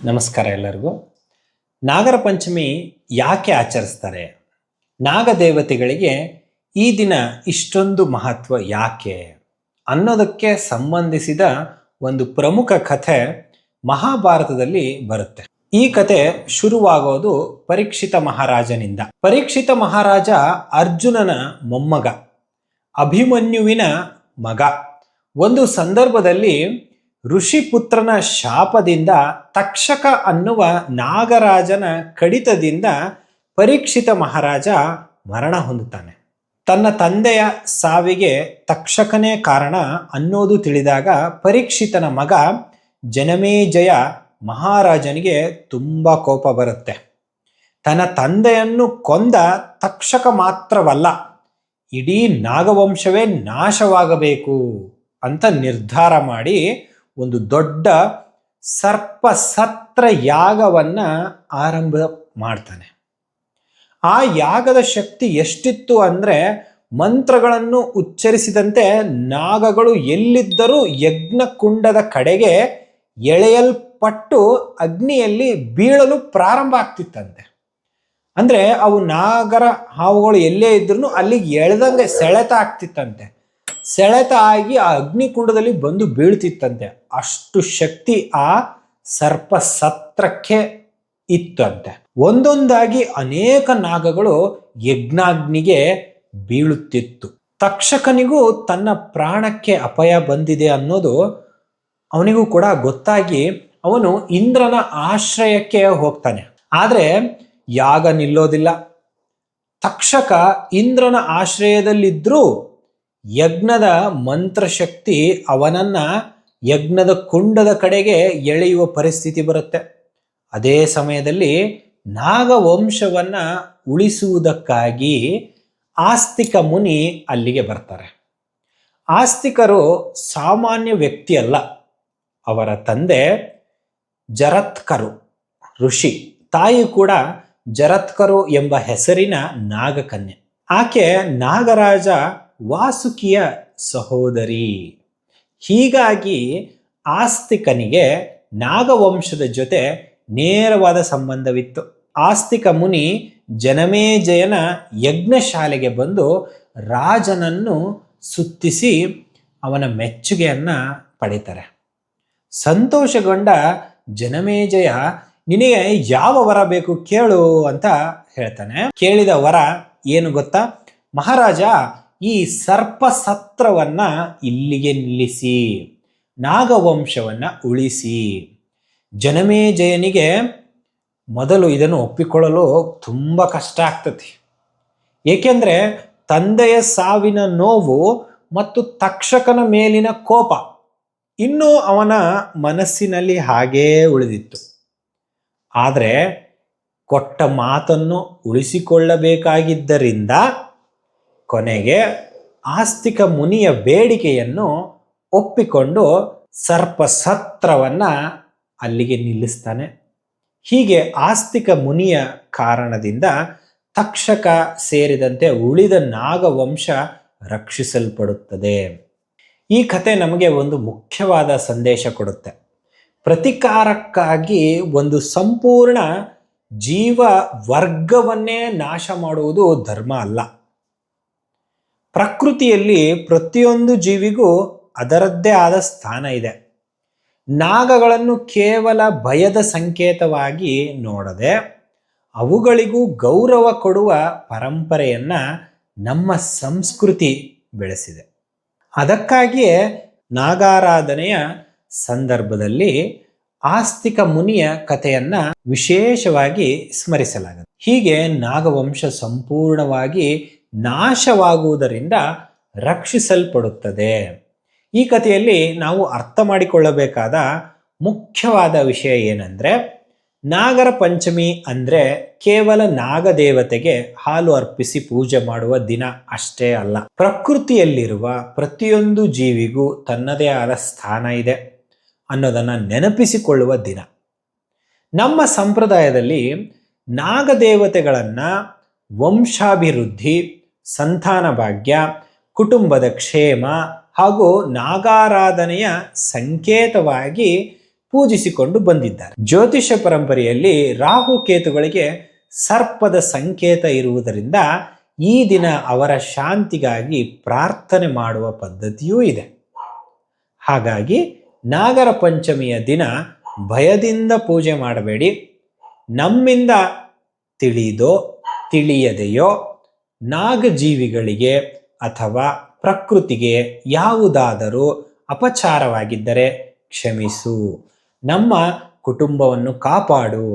ನಮಸ್ಕಾರ ಎಲ್ಲರಿಗೂ. ನಾಗರ ಪಂಚಮಿ ಯಾಕೆ ಆಚರಿಸ್ತಾರೆ? ನಾಗದೇವತೆಗಳಿಗೆ ಈ ದಿನ ಇಷ್ಟೊಂದು ಮಹತ್ವ ಯಾಕೆ ಅನ್ನೋದಕ್ಕೆ ಸಂಬಂಧಿಸಿದ ಒಂದು ಪ್ರಮುಖ ಕಥೆ ಮಹಾಭಾರತದಲ್ಲಿ ಬರುತ್ತೆ. ಈ ಕಥೆ ಶುರುವಾಗೋದು ಪರೀಕ್ಷಿತ ಮಹಾರಾಜನಿಂದ. ಪರೀಕ್ಷಿತ ಮಹಾರಾಜ ಅರ್ಜುನನ ಮೊಮ್ಮಗ, ಅಭಿಮನ್ಯುವಿನ ಮಗ. ಒಂದು ಸಂದರ್ಭದಲ್ಲಿ ಋಷಿಪುತ್ರನ ಶಾಪದಿಂದ ತಕ್ಷಕ ಅನ್ನುವ ನಾಗರಾಜನ ಕಡಿತದಿಂದ ಪರೀಕ್ಷಿತ ಮಹಾರಾಜ ಮರಣ ಹೊಂದುತ್ತಾನೆ. ತನ್ನ ತಂದೆಯ ಸಾವಿಗೆ ತಕ್ಷಕನೇ ಕಾರಣ ಅನ್ನೋದು ತಿಳಿದಾಗ ಪರೀಕ್ಷಿತನ ಮಗ ಜನಮೇಜಯ ಮಹಾರಾಜನಿಗೆ ತುಂಬ ಕೋಪ ಬರುತ್ತೆ. ತನ್ನ ತಂದೆಯನ್ನು ಕೊಂದ ತಕ್ಷಕ ಮಾತ್ರವಲ್ಲ, ಇಡೀ ನಾಗವಂಶವೇ ನಾಶವಾಗಬೇಕು ಅಂತ ನಿರ್ಧಾರ ಮಾಡಿ ಒಂದು ದೊಡ್ಡ ಸರ್ಪ ಸತ್ರ ಯಾಗವನ್ನ ಆರಂಭ ಮಾಡ್ತಾನೆ. ಆ ಯಾಗದ ಶಕ್ತಿ ಎಷ್ಟಿತ್ತು ಅಂದ್ರೆ ಮಂತ್ರಗಳನ್ನು ಉಚ್ಚರಿಸಿದಂತೆ ನಾಗಗಳು ಎಲ್ಲಿದ್ದರೂ ಯಜ್ಞಕುಂಡದ ಕಡೆಗೆ ಎಳೆಯಲ್ಪಟ್ಟು ಅಗ್ನಿಯಲ್ಲಿ ಬೀಳಲು ಪ್ರಾರಂಭ ಆಗ್ತಿತ್ತಂತೆ. ಅಂದ್ರೆ ಅವು ನಾಗರ ಹಾವುಗಳು ಎಲ್ಲೇ ಇದ್ರೂ ಅಲ್ಲಿಗೆ ಎಳೆದಂಗೆ ಸೆಳೆತ ಆಗ್ತಿತ್ತಂತೆ. ಸೆಳೆತ ಆಗಿ ಆ ಅಗ್ನಿಕುಂಡದಲ್ಲಿ ಬಂದು ಬೀಳ್ತಿತ್ತಂತೆ. ಅಷ್ಟು ಶಕ್ತಿ ಆ ಸರ್ಪ ಸತ್ರಕ್ಕೆ ಇತ್ತಂತೆ. ಒಂದೊಂದಾಗಿ ಅನೇಕ ನಾಗಗಳು ಯಜ್ಞಾಗ್ನಿಗೆ ಬೀಳುತ್ತಿತ್ತು. ತಕ್ಷಕನಿಗೂ ತನ್ನ ಪ್ರಾಣಕ್ಕೆ ಅಪಾಯ ಬಂದಿದೆ ಅನ್ನೋದು ಅವನಿಗೂ ಕೂಡ ಗೊತ್ತಾಗಿ ಅವನು ಇಂದ್ರನ ಆಶ್ರಯಕ್ಕೆ ಹೋಗ್ತಾನೆ. ಆದ್ರೆ ಯಾಗ ನಿಲ್ಲೋದಿಲ್ಲ. ತಕ್ಷಕ ಇಂದ್ರನ ಆಶ್ರಯದಲ್ಲಿದ್ರೂ ಯಜ್ಞದ ಮಂತ್ರಶಕ್ತಿ ಅವನನ್ನ ಯಜ್ಞದ ಕುಂಡದ ಕಡೆಗೆ ಎಳೆಯುವ ಪರಿಸ್ಥಿತಿ ಬರುತ್ತೆ. ಅದೇ ಸಮಯದಲ್ಲಿ ನಾಗವಂಶವನ್ನ ಉಳಿಸುವುದಕ್ಕಾಗಿ ಆಸ್ತಿಕ ಮುನಿ ಅಲ್ಲಿಗೆ ಬರ್ತಾರೆ. ಆಸ್ತಿಕರು ಸಾಮಾನ್ಯ ವ್ಯಕ್ತಿ ಅಲ್ಲ. ಅವರ ತಂದೆ ಜರತ್ಕರು ಋಷಿ, ತಾಯಿ ಕೂಡ ಜರತ್ಕರು ಎಂಬ ಹೆಸರಿನ ನಾಗಕನ್ಯೆ. ಆಕೆ ನಾಗರಾಜ ವಾಸುಕಿಯ ಸಹೋದರಿ. ಹೀಗಾಗಿ ಆಸ್ತಿಕನಿಗೆ ನಾಗವಂಶದ ಜೊತೆ ನೇರವಾದ ಸಂಬಂಧವಿತ್ತು. ಆಸ್ತಿಕ ಮುನಿ ಜನಮೇಜಯನ ಯಜ್ಞಶಾಲೆಗೆ ಬಂದು ರಾಜನನ್ನು ಸುತ್ತಿಸಿ ಅವನ ಮೆಚ್ಚುಗೆಯನ್ನ ಪಡಿತಾರೆ. ಸಂತೋಷಗೊಂಡ ಜನಮೇಜಯ, ನಿನಗೆ ಯಾವ ವರ ಬೇಕು ಕೇಳು ಅಂತ ಹೇಳ್ತಾನೆ. ಕೇಳಿದ ವರ ಏನು ಗೊತ್ತಾ? ಮಹಾರಾಜ, ಈ ಸರ್ಪ ಸತ್ರವನ್ನ ಇಲ್ಲಿಗೆ ನಿಲ್ಲಿಸಿ, ನಾಗವಂಶವನ್ನ ಉಳಿಸಿ. ಜನಮೇಜಯನಿಗೆ ಮೊದಲು ಇದನ್ನು ಒಪ್ಪಿಕೊಳ್ಳಲು ತುಂಬ ಕಷ್ಟ ಆಗ್ತದೆ. ಏಕೆಂದ್ರೆ ತಂದೆಯ ಸಾವಿನ ನೋವು ಮತ್ತು ತಕ್ಷಕನ ಮೇಲಿನ ಕೋಪ ಇನ್ನೂ ಅವನ ಮನಸ್ಸಿನಲ್ಲಿ ಹಾಗೇ ಉಳಿದಿತ್ತು. ಆದರೆ ಕೊಟ್ಟ ಮಾತನ್ನು ಉಳಿಸಿಕೊಳ್ಳಬೇಕಾಗಿದ್ದರಿಂದ ಕೊನೆಗೆ ಆಸ್ತಿಕ ಮುನಿಯ ಬೇಡಿಕೆಯನ್ನು ಒಪ್ಪಿಕೊಂಡು ಸರ್ಪ ಸತ್ರವನ್ನ ಅಲ್ಲಿಗೆ ನಿಲ್ಲಿಸ್ತಾನೆ. ಹೀಗೆ ಆಸ್ತಿಕ ಮುನಿಯ ಕಾರಣದಿಂದ ತಕ್ಷಕ ಸೇರಿದಂತೆ ಉಳಿದ ನಾಗವಂಶ ರಕ್ಷಿಸಲ್ಪಡುತ್ತದೆ. ಈ ಕಥೆ ನಮಗೆ ಒಂದು ಮುಖ್ಯವಾದ ಸಂದೇಶ ಕೊಡುತ್ತೆ. ಪ್ರತಿಕಾರಕ್ಕಾಗಿ ಒಂದು ಸಂಪೂರ್ಣ ಜೀವ ವರ್ಗವನ್ನೇ ನಾಶ ಮಾಡುವುದು ಧರ್ಮ ಅಲ್ಲ. ಪ್ರಕೃತಿಯಲ್ಲಿ ಪ್ರತಿಯೊಂದು ಜೀವಿಗೂ ಅದರದ್ದೇ ಆದ ಸ್ಥಾನ ಇದೆ. ನಾಗಗಳನ್ನು ಕೇವಲ ಭಯದ ಸಂಕೇತವಾಗಿ ನೋಡದೆ ಅವುಗಳಿಗೂ ಗೌರವ ಕೊಡುವ ಪರಂಪರೆಯನ್ನ ನಮ್ಮ ಸಂಸ್ಕೃತಿ ಬೆಳೆಸಿದೆ. ಅದಕ್ಕಾಗಿಯೇ ನಾಗಾರಾಧನೆಯ ಸಂದರ್ಭದಲ್ಲಿ ಆಸ್ತಿಕ ಮುನಿಯ ಕಥೆಯನ್ನ ವಿಶೇಷವಾಗಿ ಸ್ಮರಿಸಲಾಗುತ್ತೆ. ಹೀಗೆ ನಾಗವಂಶ ಸಂಪೂರ್ಣವಾಗಿ ನಾಶವಾಗುವುದರಿಂದ ರಕ್ಷಿಸಲ್ಪಡುತ್ತದೆ. ಈ ಕಥೆಯಲ್ಲಿ ನಾವು ಅರ್ಥ ಮಾಡಿಕೊಳ್ಳಬೇಕಾದ ಮುಖ್ಯವಾದ ವಿಷಯ ಏನಂದ್ರೆ, ನಾಗರ ಪಂಚಮಿ ಅಂದ್ರೆ ಕೇವಲ ನಾಗದೇವತೆಗೆ ಹಾಲು ಅರ್ಪಿಸಿ ಪೂಜೆ ಮಾಡುವ ದಿನ ಅಷ್ಟೇ ಅಲ್ಲ. ಪ್ರಕೃತಿಯಲ್ಲಿರುವ ಪ್ರತಿಯೊಂದು ಜೀವಿಗೂ ತನ್ನದೇ ಆದ ಸ್ಥಾನ ಇದೆ ಅನ್ನೋದನ್ನ ನೆನಪಿಸಿಕೊಳ್ಳುವ ದಿನ. ನಮ್ಮ ಸಂಪ್ರದಾಯದಲ್ಲಿ ನಾಗದೇವತೆಗಳನ್ನ ವಂಶಾಭಿವೃದ್ಧಿ, ಸಂತಾನ ಭಾಗ್ಯ, ಕುಟುಂಬದ ಕ್ಷೇಮ ಹಾಗೂ ನಾಗಾರಾಧನೆಯ ಸಂಕೇತವಾಗಿ ಪೂಜಿಸಿಕೊಂಡು ಬಂದಿದ್ದಾರೆ. ಜ್ಯೋತಿಷ್ಯ ಪರಂಪರೆಯಲ್ಲಿ ರಾಹು ಕೇತುಗಳಿಗೆ ಸರ್ಪದ ಸಂಕೇತ ಇರುವುದರಿಂದ ಈ ದಿನ ಅವರ ಶಾಂತಿಗಾಗಿ ಪ್ರಾರ್ಥನೆ ಮಾಡುವ ಪದ್ಧತಿಯೂ ಇದೆ. ಹಾಗಾಗಿ ನಾಗರ ಪಂಚಮಿಯ ದಿನ ಭಯದಿಂದ ಪೂಜೆ ಮಾಡಬೇಡಿ. ನಮ್ಮಿಂದ ತಿಳಿದೋ ತಿಳಿಯದೆಯೋ ನಾಗಜೀವಿಗಳಿಗೆ ಅಥವಾ ಪ್ರಕೃತಿಗೆ ಯಾವುದಾದರೂ ಅಪಚಾರವಾಗಿದ್ದರೆ ಕ್ಷಮಿಸು, ನಮ್ಮ ಕುಟುಂಬವನ್ನು ಕಾಪಾಡು,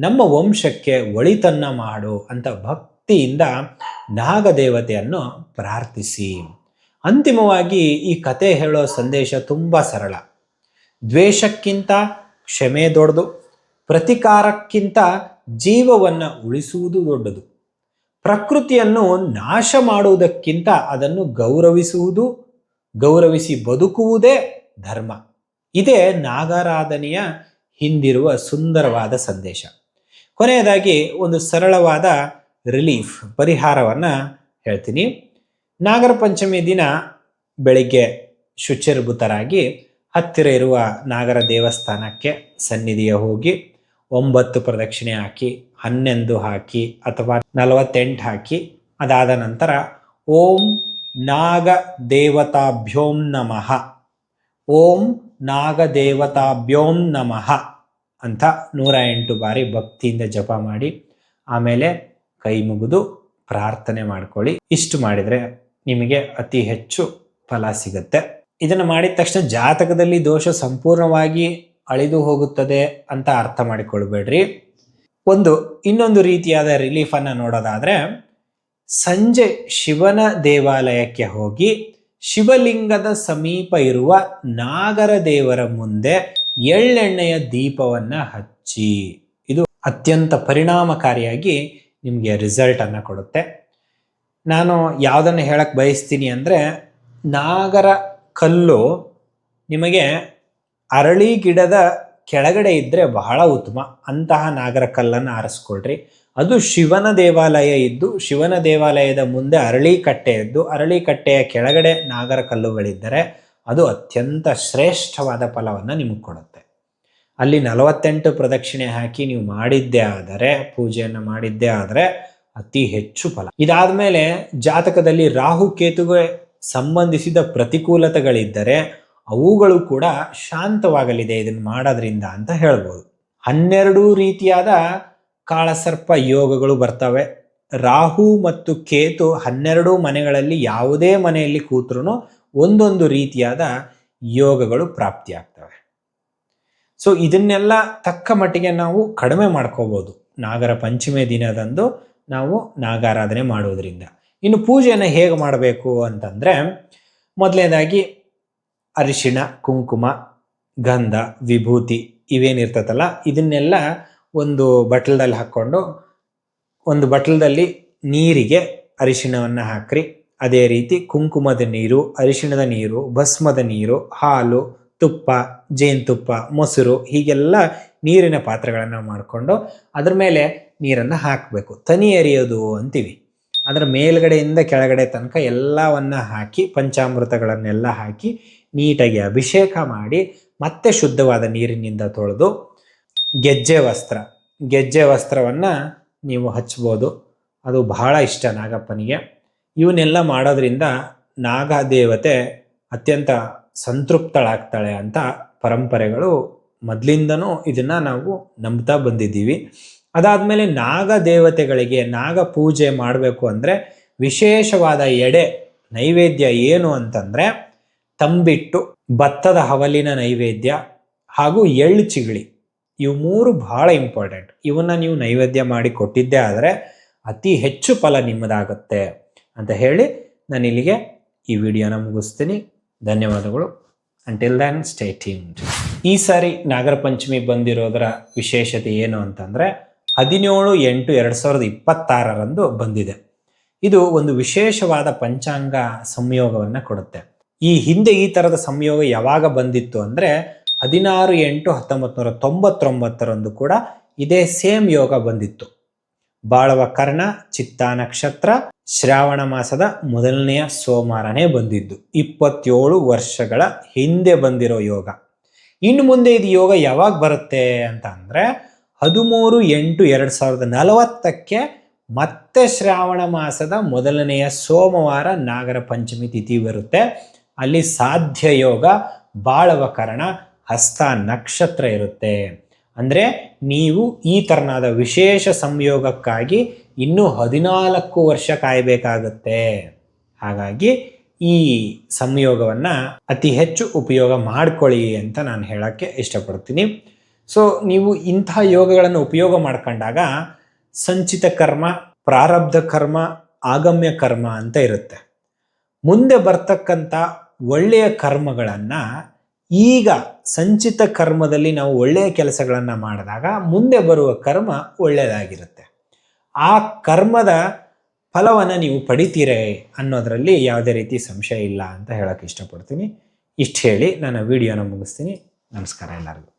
ನಮ್ಮ ವಂಶಕ್ಕೆ ಒಳಿತನ್ನ ಮಾಡು ಅಂತ ಭಕ್ತಿಯಿಂದ ನಾಗದೇವತೆಯನ್ನು ಪ್ರಾರ್ಥಿಸಿ. ಅಂತಿಮವಾಗಿ ಈ ಕತೆ ಹೇಳೋ ಸಂದೇಶ ತುಂಬ ಸರಳ. ದ್ವೇಷಕ್ಕಿಂತ ಕ್ಷಮೆ ದೊಡ್ಡದು, ಪ್ರತಿಕಾರಕ್ಕಿಂತ ಜೀವವನ್ನು ಉಳಿಸುವುದು ದೊಡ್ಡದು. ಪ್ರಕೃತಿಯನ್ನು ನಾಶ ಮಾಡುವುದಕ್ಕಿಂತ ಅದನ್ನು ಗೌರವಿಸಿ ಬದುಕುವುದೇ ಧರ್ಮ. ಇದೇ ನಾಗಾರಾಧನೆಯ ಹಿಂದಿರುವ ಸುಂದರವಾದ ಸಂದೇಶ. ಕೊನೆಯದಾಗಿ ಒಂದು ಸರಳವಾದ ಪರಿಹಾರವನ್ನು ಹೇಳ್ತೀನಿ. ನಾಗರ ಪಂಚಮಿ ದಿನ ಬೆಳಿಗ್ಗೆ ಶುಚಿರ್ಭೂತರಾಗಿ ಹತ್ತಿರ ಇರುವ ನಾಗರ ದೇವಸ್ಥಾನಕ್ಕೆ ಸನ್ನಿಧಿಯ ಹೋಗಿ 9 ಪ್ರದಕ್ಷಿಣೆ ಹಾಕಿ, 11 ಹಾಕಿ ಅಥವಾ 48 ಹಾಕಿ, ಅದಾದ ನಂತರ ಓಂ ನಾಗ ದೇವತಾಭ್ಯೋಂ ನಮಃ, ಓಂ ನಾಗ ದೇವತಾಭ್ಯೋಂ ನಮಃ ಅಂತ 108 ಬಾರಿ ಭಕ್ತಿಯಿಂದ ಜಪ ಮಾಡಿ ಆಮೇಲೆ ಕೈ ಮುಗಿದು ಪ್ರಾರ್ಥನೆ ಮಾಡ್ಕೊಳ್ಳಿ. ಇಷ್ಟು ಮಾಡಿದರೆ ನಿಮಗೆ ಅತಿ ಹೆಚ್ಚು ಫಲ ಸಿಗುತ್ತೆ. ಇದನ್ನು ಮಾಡಿದ ತಕ್ಷಣ ಜಾತಕದಲ್ಲಿ ದೋಷ ಸಂಪೂರ್ಣವಾಗಿ ಅಳಿದು ಹೋಗುತ್ತದೆ ಅಂತ ಅರ್ಥ ಮಾಡಿಕೊಳ್ಬೇಡ್ರಿ. ಇನ್ನೊಂದು ರೀತಿಯಾದ ರಿಲೀಫನ್ನು ನೋಡೋದಾದರೆ, ಸಂಜೆ ಶಿವನ ದೇವಾಲಯಕ್ಕೆ ಹೋಗಿ ಶಿವಲಿಂಗದ ಸಮೀಪ ಇರುವ ನಾಗರ ದೇವರ ಮುಂದೆ ಎಳ್ಳೆಣ್ಣೆಯ ದೀಪವನ್ನು ಹಚ್ಚಿ. ಇದು ಅತ್ಯಂತ ಪರಿಣಾಮಕಾರಿಯಾಗಿ ನಿಮಗೆ ರಿಸಲ್ಟನ್ನು ಕೊಡುತ್ತೆ. ನಾನು ಯಾವುದನ್ನು ಹೇಳಕ್ಕೆ ಬಯಸ್ತೀನಿ ಅಂದರೆ, ನಾಗರ ಕಲ್ಲು ನಿಮಗೆ ಅರಳಿ ಗಿಡದ ಕೆಳಗಡೆ ಇದ್ದರೆ ಬಹಳ ಉತ್ತಮ. ಅಂತಹ ನಾಗರ ಕಲ್ಲನ್ನು ಆರಿಸ್ಕೊಳ್ರಿ. ಅದು ಶಿವನ ದೇವಾಲಯ ಇದ್ದು, ಶಿವನ ದೇವಾಲಯದ ಮುಂದೆ ಅರಳಿಕಟ್ಟೆ ಇದ್ದು, ಅರಳಿಕಟ್ಟೆಯ ಕೆಳಗಡೆ ನಾಗರ ಕಲ್ಲುಗಳಿದ್ದರೆ ಅದು ಅತ್ಯಂತ ಶ್ರೇಷ್ಠವಾದ ಫಲವನ್ನು ನಿಮಗೆ ಕೊಡುತ್ತೆ. ಅಲ್ಲಿ 48 ಪ್ರದಕ್ಷಿಣೆ ಹಾಕಿ ನೀವು ಪೂಜೆಯನ್ನು ಮಾಡಿದ್ದೇ ಆದರೆ ಅತಿ ಹೆಚ್ಚು ಫಲ. ಇದಾದ ಮೇಲೆ ಜಾತಕದಲ್ಲಿ ರಾಹು ಕೇತುಗೆ ಸಂಬಂಧಿಸಿದ ಪ್ರತಿಕೂಲತೆಗಳಿದ್ದರೆ ಅವುಗಳು ಕೂಡ ಶಾಂತವಾಗಲಿದೆ ಇದನ್ನು ಮಾಡೋದ್ರಿಂದ ಅಂತ ಹೇಳ್ಬೋದು. 12 ರೀತಿಯಾದ ಕಾಳಸರ್ಪ ಯೋಗಗಳು ಬರ್ತವೆ. ರಾಹು ಮತ್ತು ಕೇತು 12 ಮನೆಗಳಲ್ಲಿ ಯಾವುದೇ ಮನೆಯಲ್ಲಿ ಕೂತ್ರೂ ಒಂದೊಂದು ರೀತಿಯಾದ ಯೋಗಗಳು ಪ್ರಾಪ್ತಿಯಾಗ್ತವೆ. ಸೊ ಇದನ್ನೆಲ್ಲ ತಕ್ಕ ಮಟ್ಟಿಗೆ ನಾವು ಕಡಿಮೆ ಮಾಡ್ಕೋಬೋದು ನಾಗರ ಪಂಚಮಿ ದಿನದಂದು ನಾವು ನಾಗಾರಾಧನೆ ಮಾಡೋದ್ರಿಂದ. ಇನ್ನು ಪೂಜೆಯನ್ನು ಹೇಗೆ ಮಾಡಬೇಕು ಅಂತಂದರೆ, ಮೊದಲನೇದಾಗಿ ಅರಿಶಿಣ, ಕುಂಕುಮ, ಗಂಧ, ವಿಭೂತಿ ಇವೇನಿರ್ತದಲ್ಲ ಇದನ್ನೆಲ್ಲ ಒಂದು ಬಟ್ಲದಲ್ಲಿ ಹಾಕ್ಕೊಂಡು, ಒಂದು ಬಟ್ಲದಲ್ಲಿ ನೀರಿಗೆ ಅರಿಶಿಣವನ್ನು ಹಾಕ್ರಿ. ಅದೇ ರೀತಿ ಕುಂಕುಮದ ನೀರು, ಅರಿಶಿಣದ ನೀರು, ಭಸ್ಮದ ನೀರು, ಹಾಲು, ತುಪ್ಪ, ಜೇನುತುಪ್ಪ, ಮೊಸರು ಹೀಗೆಲ್ಲ ನೀರಿನ ಪಾತ್ರೆಗಳನ್ನು ಮಾಡಿಕೊಂಡು ಅದ್ರ ಮೇಲೆ ನೀರನ್ನು ಹಾಕಬೇಕು. ತನಿ ಎರೆಯೋದು ಅಂತೀವಿ. ಅದರ ಮೇಲ್ಗಡೆಯಿಂದ ಕೆಳಗಡೆ ತನಕ ಎಲ್ಲವನ್ನ ಹಾಕಿ, ಪಂಚಾಮೃತಗಳನ್ನೆಲ್ಲ ಹಾಕಿ ನೀಟಾಗಿ ಅಭಿಷೇಕ ಮಾಡಿ ಮತ್ತೆ ಶುದ್ಧವಾದ ನೀರಿನಿಂದ ತೊಳೆದು ಗೆಜ್ಜೆ ವಸ್ತ್ರವನ್ನು ನೀವು ಹಚ್ಬೋದು. ಅದು ಬಹಳ ಇಷ್ಟ ನಾಗಪ್ಪನಿಗೆ. ಇವನ್ನೆಲ್ಲ ಮಾಡೋದ್ರಿಂದ ನಾಗದೇವತೆ ಅತ್ಯಂತ ಸಂತೃಪ್ತಳಾಗ್ತಾಳೆ ಅಂತ ಪರಂಪರೆಗಳು ಮೊದಲಿಂದನೂ ಇದನ್ನು ನಾವು ನಂಬ್ತಾ ಬಂದಿದ್ದೀವಿ. ಅದಾದಮೇಲೆ ನಾಗದೇವತೆಗಳಿಗೆ ನಾಗ ಪೂಜೆ ಮಾಡಬೇಕು ಅಂದರೆ ವಿಶೇಷವಾದ ನೈವೇದ್ಯ ಏನು ಅಂತಂದರೆ, ತಂಬಿಟ್ಟು, ಭತ್ತದ ಹವಲಿನ ನೈವೇದ್ಯ ಹಾಗೂ ಎಳ್ಳು ಚಿಗಳಿ, ಇವು 3 ಬಹಳ ಇಂಪಾರ್ಟೆಂಟ್. ಇವನ್ನ ನೀವು ನೈವೇದ್ಯ ಮಾಡಿ ಕೊಟ್ಟಿದ್ದೇ ಆದರೆ ಅತಿ ಹೆಚ್ಚು ಫಲ ನಿಮ್ಮದಾಗುತ್ತೆ ಅಂತ ಹೇಳಿ ನಾನು ಇಲ್ಲಿಗೆ ಈ ವಿಡಿಯೋನ ಮುಗಿಸ್ತೀನಿ. ಧನ್ಯವಾದಗಳು. Until then stay tuned. ಈ ಸಾರಿ ನಾಗರ ಪಂಚಮಿ ಬಂದಿರೋದರ ವಿಶೇಷತೆ ಏನು ಅಂತಂದರೆ, 17/8/2026 ಬಂದಿದೆ. ಇದು ಒಂದು ವಿಶೇಷವಾದ ಪಂಚಾಂಗ ಸಂಯೋಗವನ್ನು ಕೊಡುತ್ತೆ. ಈ ಹಿಂದೆ ಈ ಥರದ ಸಂಯೋಗ ಯಾವಾಗ ಬಂದಿತ್ತು ಅಂದರೆ 16/8/1999 ಕೂಡ ಇದೇ ಸೇಮ್ ಯೋಗ ಬಂದಿತ್ತು. ಬಾಳವ ಕರ್ಣ ಚಿತ್ತಾ ನಕ್ಷತ್ರ ಶ್ರಾವಣ ಮಾಸದ ಮೊದಲನೆಯ ಸೋಮವಾರನೇ ಬಂದಿದ್ದು. 27 ವರ್ಷಗಳ ಹಿಂದೆ ಬಂದಿರೋ ಯೋಗ. ಇನ್ನು ಮುಂದೆ ಇದು ಯೋಗ ಯಾವಾಗ ಬರುತ್ತೆ ಅಂತ ಅಂದರೆ 13/8/2040 ಮತ್ತೆ ಶ್ರಾವಣ ಮಾಸದ ಮೊದಲನೆಯ ಸೋಮವಾರ ನಾಗರ ಪಂಚಮಿ ತಿಥಿ ಬರುತ್ತೆ. ಅಲ್ಲಿ ಸಾಧ್ಯ ಯೋಗ, ಬಾಳವಕರಣ, ಹಸ್ತ ನಕ್ಷತ್ರ ಇರುತ್ತೆ. ಅಂದರೆ ನೀವು ಈ ಥರನಾದ ವಿಶೇಷ ಸಂಯೋಗಕ್ಕಾಗಿ ಇನ್ನೂ 14 ವರ್ಷ ಕಾಯಬೇಕಾಗುತ್ತೆ. ಹಾಗಾಗಿ ಈ ಸಂಯೋಗವನ್ನು ಅತಿ ಹೆಚ್ಚು ಉಪಯೋಗ ಮಾಡ್ಕೊಳ್ಳಿ ಅಂತ ನಾನು ಹೇಳೋಕ್ಕೆ ಇಷ್ಟಪಡ್ತೀನಿ. ಸೊ ನೀವು ಇಂತಹ ಯೋಗಗಳನ್ನು ಉಪಯೋಗ ಮಾಡ್ಕೊಂಡಾಗ ಸಂಚಿತ ಕರ್ಮ, ಪ್ರಾರಬ್ಧ ಕರ್ಮ, ಆಗಮ್ಯ ಕರ್ಮ ಅಂತ ಇರುತ್ತೆ. ಮುಂದೆ ಬರ್ತಕ್ಕಂಥ ಒಳ್ಳೆಯ ಕರ್ಮಗಳನ್ನು ಈಗ ಸಂಚಿತ ಕರ್ಮದಲ್ಲಿ ನಾವು ಒಳ್ಳೆಯ ಕೆಲಸಗಳನ್ನು ಮಾಡಿದಾಗ ಮುಂದೆ ಬರುವ ಕರ್ಮ ಒಳ್ಳೆಯದಾಗಿರುತ್ತೆ. ಆ ಕರ್ಮದ ಫಲವನ್ನು ನೀವು ಪಡಿತೀರೇ ಅನ್ನೋದರಲ್ಲಿ ಯಾವುದೇ ರೀತಿ ಸಂಶಯ ಇಲ್ಲ ಅಂತ ಹೇಳೋಕ್ಕೆ ಇಷ್ಟಪಡ್ತೀನಿ. ಇಷ್ಟು ಹೇಳಿ ನನ್ನ ವಿಡಿಯೋನ ಮುಗಿಸ್ತೀನಿ. ನಮಸ್ಕಾರ ಎಲ್ಲರಿಗೂ.